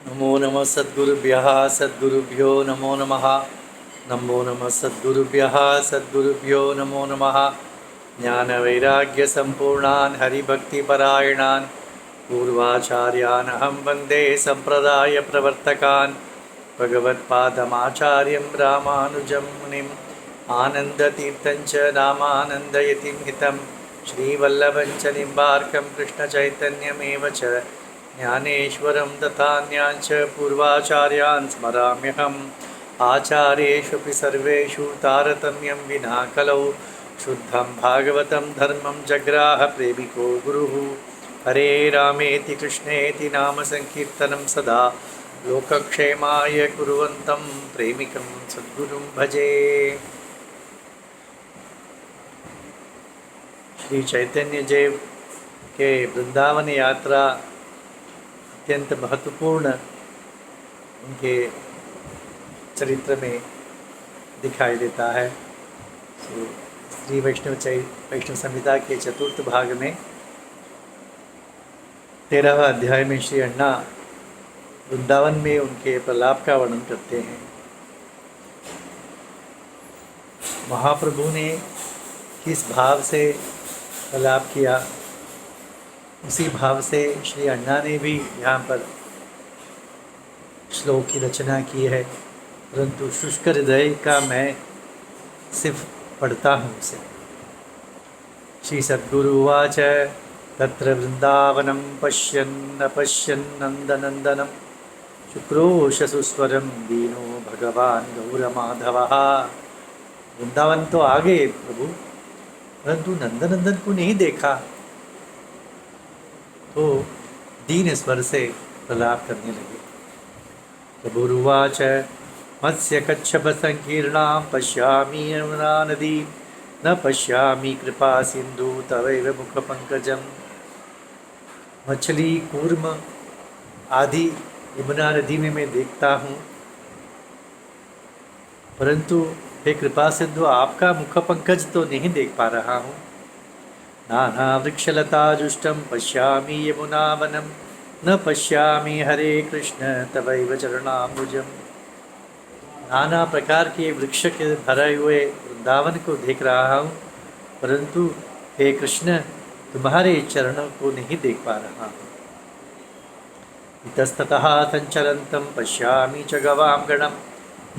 नमो नमः सद्गुरुभ्यो नमो नमः। नमो नमः सद्गुरुभ्यो नमो नमः। ज्ञानवैराग्यसम्पूर्णान् हरिभक्तिपरायणान् पूर्वाचार्यान् अहं वन्दे सम्प्रदायप्रवर्तकान् भगवत्पादमाचार्यं रामानुजं मुनिम् आनन्दतीर्थं च रामानन्दयतिं हितं श्रीवल्लभं च निम्बार्कं कृष्णचैतन्यमेव च ज्ञानेश्वरं तथान्याञ्च पूर्वाचार्यान् स्मराम्यहम् आचार्येष्वपि सर्वेषु तारतम्यं विना कलौ शुद्धं भागवतं धर्मं जग्राह प्रेमिको गुरुः। हरे रामेति कृष्णेति नाम संकीर्तनं सदा लोकक्षेमाय कुर्वन्तं प्रेमिकं सद्गुरुं भजे। श्री चैतन्य देव के वृंदावन यात्रा अत्यंत महत्वपूर्ण उनके चरित्र में दिखाई देता है। श्री वैष्णव संहिता के चतुर्थ भाग में 13वां अध्याय में श्री अण्णा वृंदावन में उनके प्रलाप का वर्णन करते हैं। महाप्रभु ने किस भाव से प्रलाप किया, उसी भाव से श्री अण्णा ने भी यहाँ पर श्लोक की रचना की है, परंतु शुष्क हृदय का मैं सिर्फ पढ़ता हूँ उसे। श्री सद्गुरुवाच तत्र वृंदावनं पश्यन्नपश्यन्नन्दनन्दनं शुक्रोशसुस्वरं दीनो भगवान गौरमाधवः। वृंदावन तो आ गए प्रभु, परंतु नंदनंदन को नहीं देखा, तो दीन स्वर से प्रलाप करने लगे। प्रभुरुवाच मत्स्य कच्छप संकीर्णां पश्यामि यमुना नदी न पश्यामि कृपा सिंधु तवैव मुख पंकजम। मछली कूर्म आदि यमुना नदी में मैं देखता हूँ, परंतु हे कृपा सिंधु आपका मुख पंकज तो नहीं देख पा रहा हूँ। नाना वृक्षलता जुष्टम पश्यामि यमुना वनम न पश्यामि हरे कृष्ण तवैव चरणाम्बुजम। नाना प्रकार के वृक्ष के भरे हुए वृंदावन को देख रहा हूँ, परंतु हे कृष्ण तुम्हारे चरणों को नहीं देख पा रहा हूँ। इतस्ततः संचरन्तं पश्यामि च गवां गणं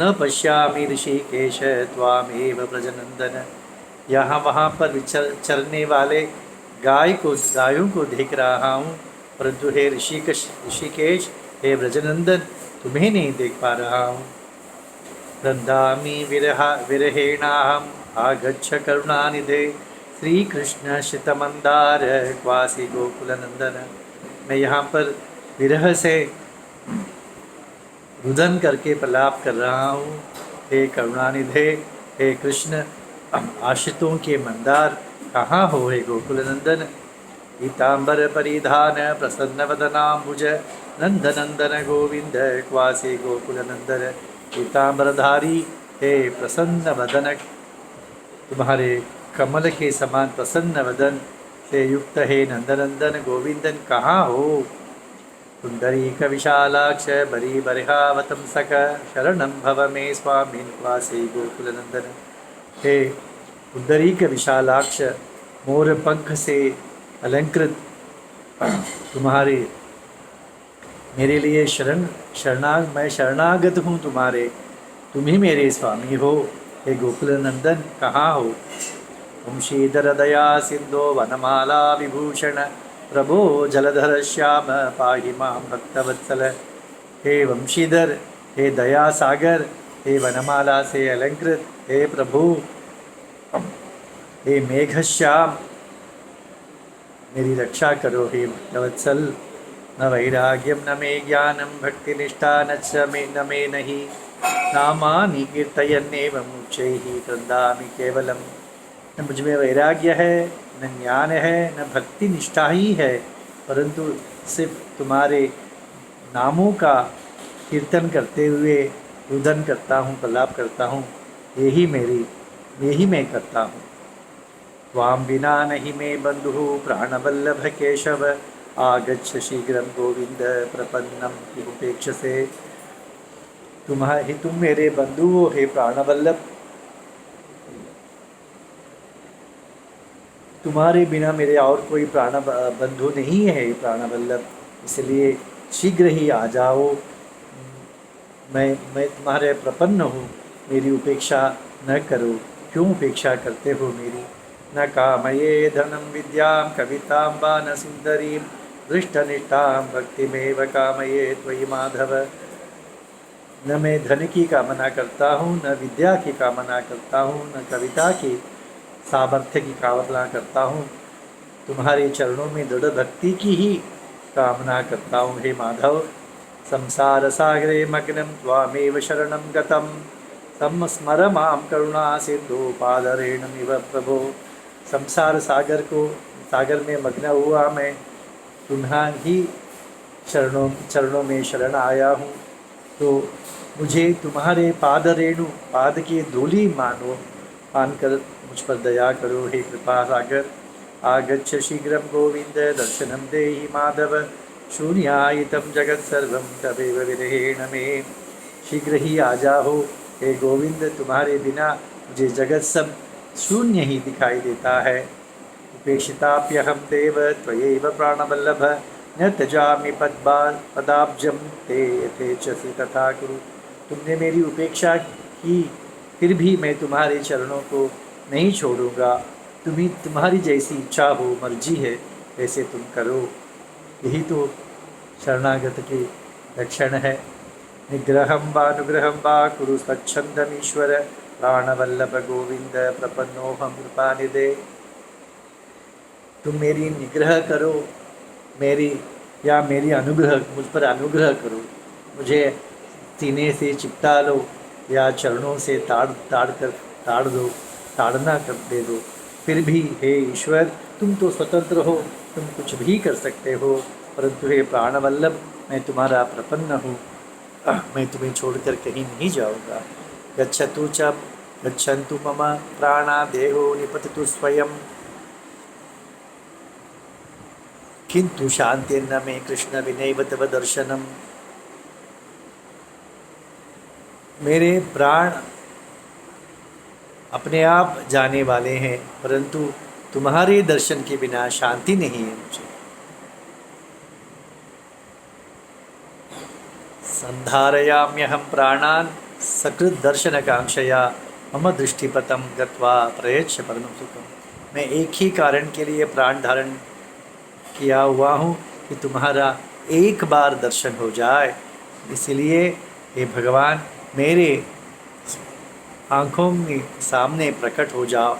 न पश्यामि ऋषिकेश त्वामेव ब्रजनंदन। यहाँ वहाँ पर चरने वाले गायों को देख रहा हूँ, परंतु हे ऋषिकेश हे ब्रजनंदन तुम्हें नहीं देख पा रहा हूँ। वृंदामी विरहेणाहम आगच्छ करुणानिधे श्रीकृष्ण श्रितमंदार क्वासी गोकुलनंदन। मैं यहाँ पर विरह से रुदन करके प्रलाप कर रहा हूँ। हे करुणानिधे हे कृष्ण आश्रितों के मंदार कहाँ हो हे गोकुलनंदन। पीतांबर परिधान प्रसन्न वदनाम्बुज नंदनंदन गोविंद क्वासी गोकुलनंदन। पीतांबरधारी हे प्रसन्न वदन, तुम्हारे कमल के समान प्रसन्न वदन से युक्त हे नंदनंदन गोविंदन कहाँ हो। पुंडरीक विशालाक्ष बरी बरिहावतंसक शरणं भव मे स्वामी क्वासी गोकुलनंदन। हे पुंडरीक विशालाक्ष मोर पंख से अलंकृत तुम्हारे मेरे लिए मैं शरणागत हूँ तुम्हारे, तुम ही मेरे स्वामी हो। हे गोकुलनंदन कहाँ हो। वंशीधर दया सिंधो वनमाला विभूषण प्रभो जलधर श्याम पाहि मां भक्तवत्सल। हे वंशीधर हे दया सागर हे वनमाला से अलंकृत हे प्रभु हे मेघश्याम मेरी रक्षा करो हे भक्तवत्सल। न वैराग्यम न मे ज्ञानम भक्तिनिष्ठा न मे नहीं नामानि कीर्तयन्नेवं मुच्चैः कृन्दामि केवलम। न मुझ में वैराग्य है, न ज्ञान है, न भक्ति निष्ठा ही है, परंतु सिर्फ तुम्हारे नामों का कीर्तन करते हुए रुदन करता हूँ, प्रलाप करता हूँ, यही मैं करता हूँ। त्वां विना नहि मे बंधु प्राणवल्लभ केशव आगच्छ शीघ्रं गोविंद प्रपन्नम किमुपेक्षसे। तुम मेरे बंधु हो हे प्राणवल्लभ, तुम्हारे बिना मेरे और कोई प्राण बंधु नहीं है हे प्राणवल्लभ, इसलिए शीघ्र ही आ जाओ। मैं तुम्हारे प्रपन्न हूँ, मेरी उपेक्षा न करो। क्यों उपेक्षा करते हो मेरी? न कामये धनम विद्याम कवितां वा न सुंदरीं दृष्टनिष्ठां भक्तिमेव कामये त्वयि माधव। न मैं धन की कामना करता हूँ, न विद्या की कामना करता हूँ, न कविता की सामर्थ्य की कामना करता हूँ। तुम्हारे चरणों में दृढ़ भक्ति की ही कामना करता हूँ हे माधव। संसार सागरे मग्नं त्वामेव शरणं गतं, संस्मर मां करुणा सिंधु पादरेणुमिव प्रभो। संसार सागर में मग्न हुआ मैं तुम्हारी चरणों में शरण आया हूँ, तो मुझे तुम्हारे पाद की धूलि मानकर मुझ पर दया करो हे कृपा सागर। आगच्छ शीघ्रं गोविंद दर्शनं देहि माधव, शून्यायितं जगत्सर्वं तदेव विरहेण मे। शीघ्र ही आ जाओ हे गोविंद, तुम्हारे बिना मुझे जगत सब शून्य ही दिखाई देता है। उपेक्षिताप्यहं देव त्वयैव प्राणवल्लभ, न त्यजामि पदाब्जं ते यथेच्छसि तथा कुरु। तुमने मेरी उपेक्षा की, फिर भी मैं तुम्हारे चरणों को नहीं छोड़ूंगा। तुम्हारी जैसी इच्छा हो, मर्जी है, वैसे तुम करो। यही तो शरणागत के लक्षण है। निग्रहं वानुग्रहं वा कुरु स्वच्छंदमीश्वर, प्राणवल्लभ गोविंद प्रपन्नोहं कृपानिधे। तुम मेरी निग्रह करो, मेरी अनुग्रह, मुझ पर अनुग्रह करो। मुझे सीने से चिपटा लो या चरणों से ताड़ना कर दे दो। फिर भी हे ईश्वर, तुम तो स्वतंत्र हो, तुम कुछ भी कर सकते हो, परंतु हे प्राणवल्लभ, मैं तुम्हारा प्रपन्न हूँ, मैं तुम्हें छोड़कर कहीं नहीं जाऊँगा। गच्छन्तु मम प्राणा देहो निपतितु स्वयं, किंतु शांतिर्न मे कृष्ण विनैव तव दर्शनम। मेरे प्राण अपने आप जाने वाले हैं, परंतु तुम्हारे दर्शन के बिना शांति नहीं है मुझे। संधारयाम्यहं प्राणान् सकृत दर्शन कांक्षया, मम दृष्टिपथं गत्वा प्रयच्छ परमं सुखम। मैं एक ही कारण के लिए प्राण धारण किया हुआ हूँ कि तुम्हारा एक बार दर्शन हो जाए। इसलिए हे भगवान, मेरे आँखों में सामने प्रकट हो जाओ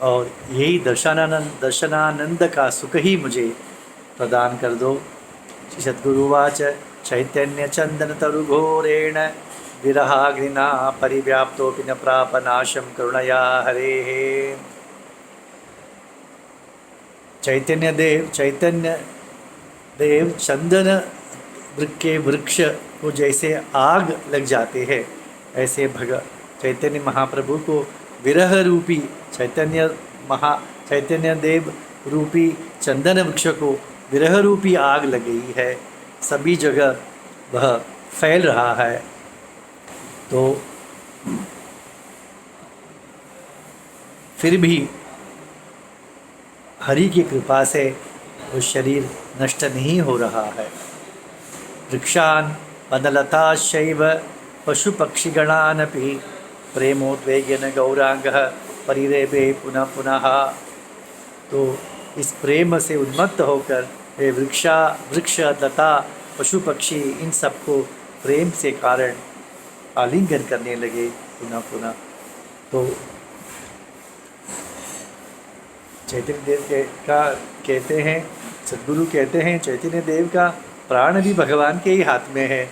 और यही दर्शनानंद का सुख ही मुझे प्रदान कर दो। सद्गुरुवाच चैतन्य चंदन तरुघोरेण विरहाग्निना परिव्याप्तोऽपि न प्राप नाशं करुणया हरेः। चैतन्य देव चंदन के वृक्ष को जैसे आग लग जाते हैं, ऐसे चैतन्य महाप्रभु को विरह रूपी चैतन्य देव रूपी चंदन वृक्ष को विरह रूपी आग लग गई है। सभी जगह वह फैल रहा है। तो फिर भी हरि की कृपा से वो शरीर नष्ट नहीं हो रहा है। वृक्षान् वनलताश्चैव पशु पक्षिगणानपि प्रेमोद्वेगेन गौरांगः परिरेभे पुनः पुनः। तो इस प्रेम से उन्मत्त होकर वे वृक्ष लता पशु पक्षी इन सबको प्रेम से कारण आलिंगन करने लगे पुनः पुनः। तो चैतन्य देव कहते हैं, सद्गुरु कहते हैं, चैतन्य देव का प्राण भी भगवान के ही हाथ में है,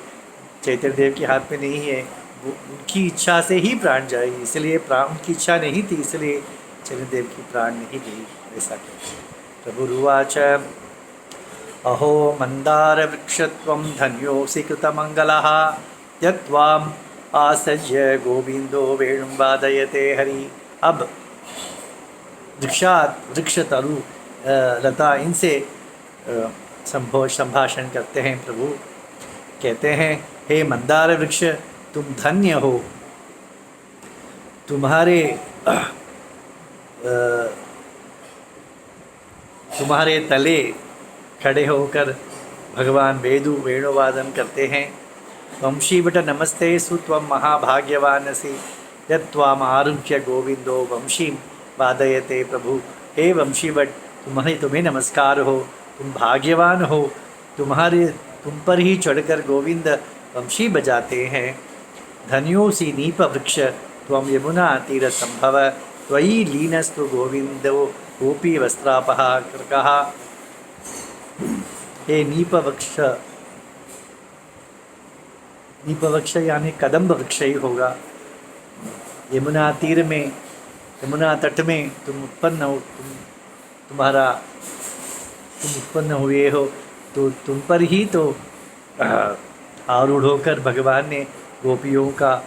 चैतन्य देव के हाथ में नहीं है। वो उनकी इच्छा से ही प्राण जाए, इसलिए प्राण उनकी इच्छा नहीं थी, इसलिए चैतन्य देव की प्राण नहीं दी। ऐसा कहते प्रभुरुवाच अहो मंदार वृक्षत्वं धन्योऽसि कृतमंगलः, त्यक्त्वाम् आसज्य गोविंदो वेणुं वादयते हरि। अब वृक्ष तरु लता, इनसे संभाषण करते हैं प्रभु। कहते हैं, हे मंदार वृक्ष, तुम धन्य हो, तुम्हारे तले खड़े होकर भगवान वेणुवादन करते हैं। वंशीवट नमस्ते सुत्वं महाभाग्यवानसि यत्त्वाम आरुह्य गोविंदो वंशी वादयते। प्रभु, हे वंशीवट, तुम्हें नमस्कार हो, तुम भाग्यवान हो, तुम पर ही चढ़कर गोविंद वंशी बजाते हैं। धन्योऽसि नीप वृक्ष त्वं यमुना तीर संभव त्वयि लीनस्तु गोविंदो गोपी वस्त्रापहारकः। हे नीप वृक्ष यानी कदम्ब वृक्ष ही होगा। यमुना तीर में, यमुना तट में तुम उत्पन्न हुए हो, तो तुम पर ही तो आरूढ़ होकर भगवान ने गोपियों का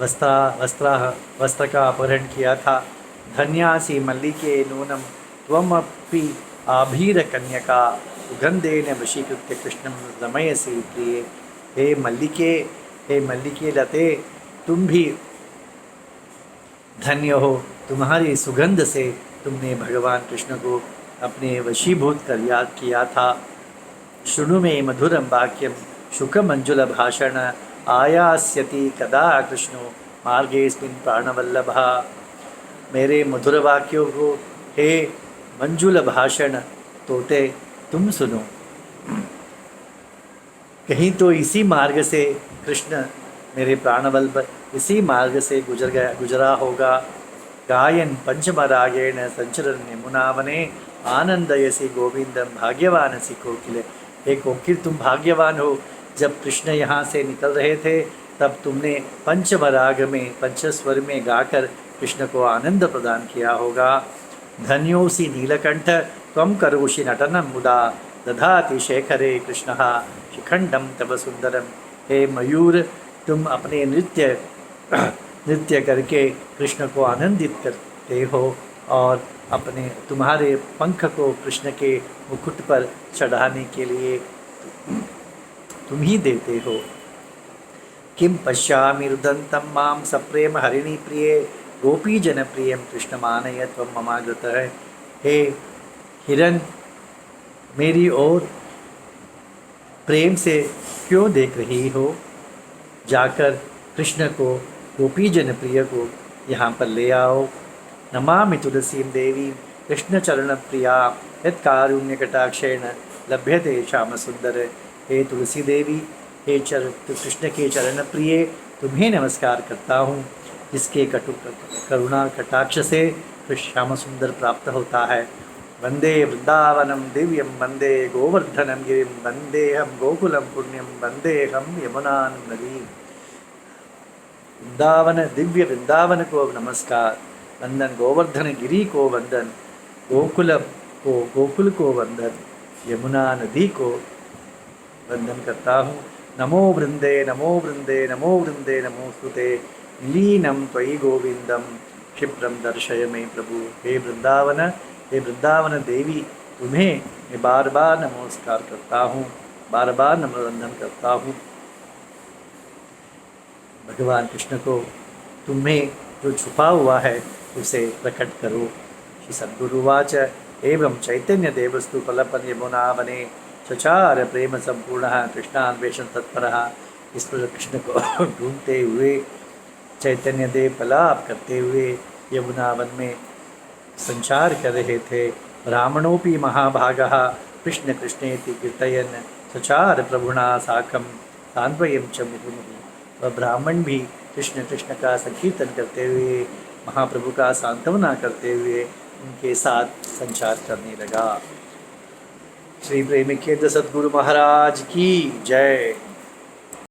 वस्त्र का अपहरण किया था। धन्यासी मल्लिके नूनम त्वमपि आभीर कन्यका सुगंधेन वशीकृत्य कृष्णं रमयसि प्रिये। हे मल्लिके लते, तुम भी धन्य हो, तुम्हारी सुगंध से तुमने भगवान कृष्ण को अपने वशीभूत कर याद किया था। शृणु मे मधुरम वाक्यम शुकमंजुल भाषण आयास्यति कदा कृष्णो मार्गेस्मिन् प्राणवल्लभा। मेरे मधुर वाक्यों को हे मंजुल भाषण तोते तुम सुनो। कहीं तो इसी मार्ग से कृष्ण मेरे प्राणवल्लभ इसी मार्ग से गुजरा होगा। गायन पंचमरागेण संचरन यमुनावने आनंदयसी गोविंदम भाग्यवानसी कोकिल। हे कोकिल, तुम भाग्यवान हो। जब कृष्ण यहाँ से निकल रहे थे तब तुमने पंचमराग में, पंचस्वर में गाकर कृष्ण को आनंद प्रदान किया होगा। धन्योऽसि नीलकंठ त्वं करोषि नटनं मुदा दधाति शेखरे कृष्णः शिखंडम तव सुंदरम। हे मयूर, तुम अपने नृत्य करके कृष्ण को आनंदित करते हो और तुम्हारे पंख को कृष्ण के मुकुट पर चढ़ाने के लिए तुम ही देते हो। किम पश्यामि रुदन्तं मां सप्रेम हरिणी प्रिये गोपी जन प्रियम कृष्ण मानय त्वं ममागतः। हे हिरण, मेरी ओर प्रेम से क्यों देख रही हो? जाकर कृष्ण को, गोपी जन प्रिय को यहाँ पर ले आओ। नमामि तुलसीं देवी कृष्ण चरण प्रिया यत्कारुण्य कटाक्षेण लभ्यते श्याम सुंदर। हे तुलसी देवी, हे कृष्ण के चरण प्रिय, तुम्हें नमस्कार करता हूँ, जिसके करुणा कटाक्ष से श्याम सुंदर प्राप्त होता है। वंदे वृंदावनम दिव्यम वंदे गोवर्धनम गिरिम वंदेहम गोकुलम पुण्यम वंदेहम यमुना नदी। वृंदावन को नमस्कार, वंदन गोवर्धन गिरी को वंदन, गोकुल को वंदन, यमुना नदी को वंदन करता हूँ। नमो वृंदे नमो वृंदे नमो वृंदे नमो स्तुते लीनम त्वयि गोविंदम क्षिप्रम दर्शय मे प्रभु। हे वृंदावन देवी, तुम्हें मैं बार बार नमस्कार करता हूँ, बार बार नमोवंदन करता हूँ। भगवान कृष्ण को तुम्हें जो छुपा हुआ है उसे प्रकट करो। श्री सद्गुरुवाच एवं चैतन्य देवस्तु फलपन यमुनावने चचार प्रेम संपूर्ण कृष्णान्वेषण तत्परः। इस पर कृष्ण को ढूंढते हुए चैतन्य देव पलाप करते हुए यमुनावन में संचार कर रहे थे। ब्राह्मणोपि महाभागः कृष्ण कृष्णेति कीर्तयन् चचार प्रभुना साकं सान्वयं च मुहुर्मुहुः। वह ब्राह्मण भी कृष्ण कृष्ण का संकीर्तन करते हुए, महाप्रभु का सांत्वना करते हुए उनके साथ संचार करने लगा। श्री प्रेमिकेंद्र सद्गुरु महाराज की जय।